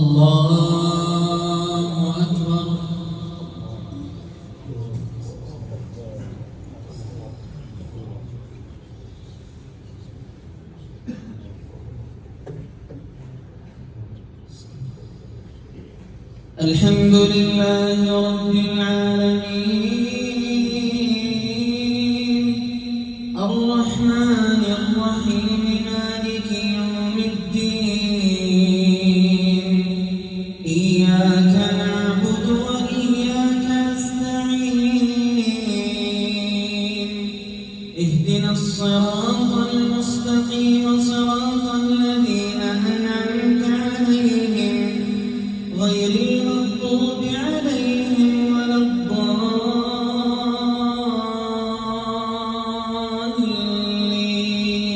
الله أكبر. الحمد لله رب العالمين الرحمن الرحيم مالك يوم الدين إياك نعبد وإياك نستعين اهدنا الصراط المستقيم صراط الذين أنعمت عليهم غير المغضوب عليهم ولا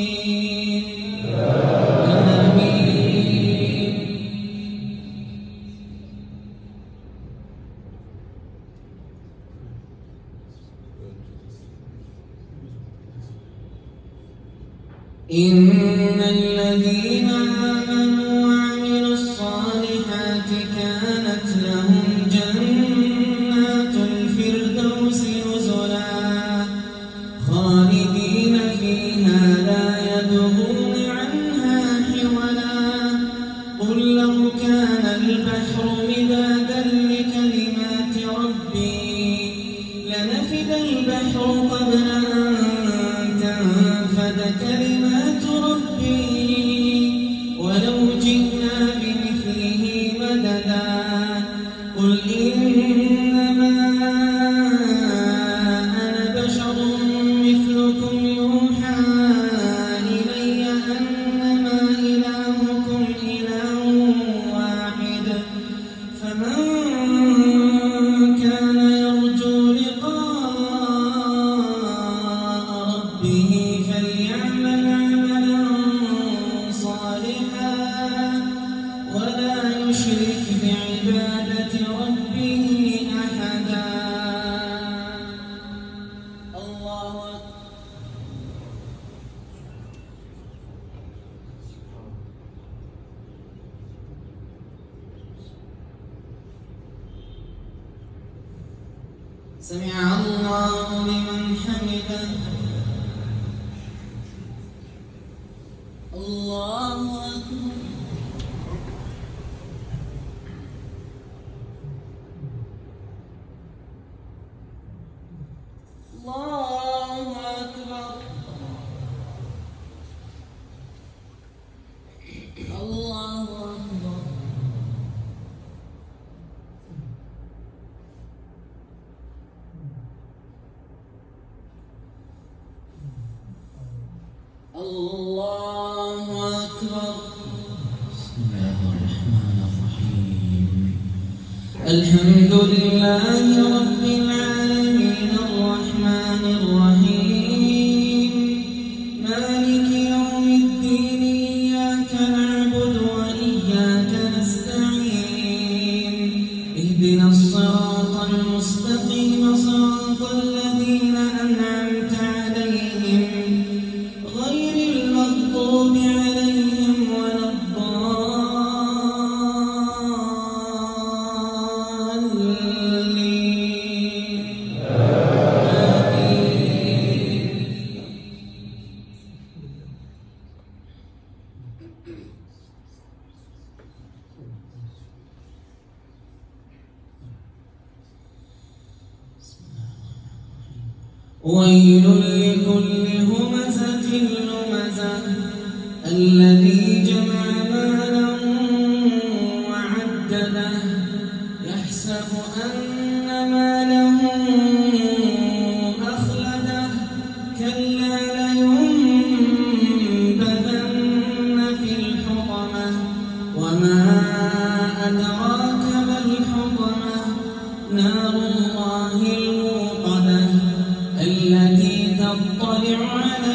الضالين آمين. إن الذين آمنوا وعملوا الصالحات كانت لهم جنات الفردوس نزلا خالدين فيها لا يبغون عنها حولا قل لو كان البحر مدادا لكلمات ربي لنفد البحر قبل أن تنفد كلمات ربي ولو جئنا بمثله مددا قل إنما أنا بشر مثلكم يوحى إلي أنما إلهكم إله واحد فمن كان يرجو لقاء ربه فليعمل عملا صالحا ولا يشرك بعبادة ربه أحدا. الله أكبر. سمع الله لمن حمده. الله أكبر. الله أكبر. الله أكبر. الله أكبر. بسم الله الرحمن الرحيم الحمد لله رب العالمين الرحمن الرحيم مالك يوم الدين إياك نعبد وإياك نستعين اهدنا الصراط المستقيم صراط الذين أنعمت عليهم غير المغضوب عليهم ولا الضالين آمين. ويل لكل همزة لمزة الذي جمع مالا وعدده يحسب أن ماله أخلده كلا لينبذن في الحطمة وما أدراك ما الحطمة نار الله الموقدة التي تطلع على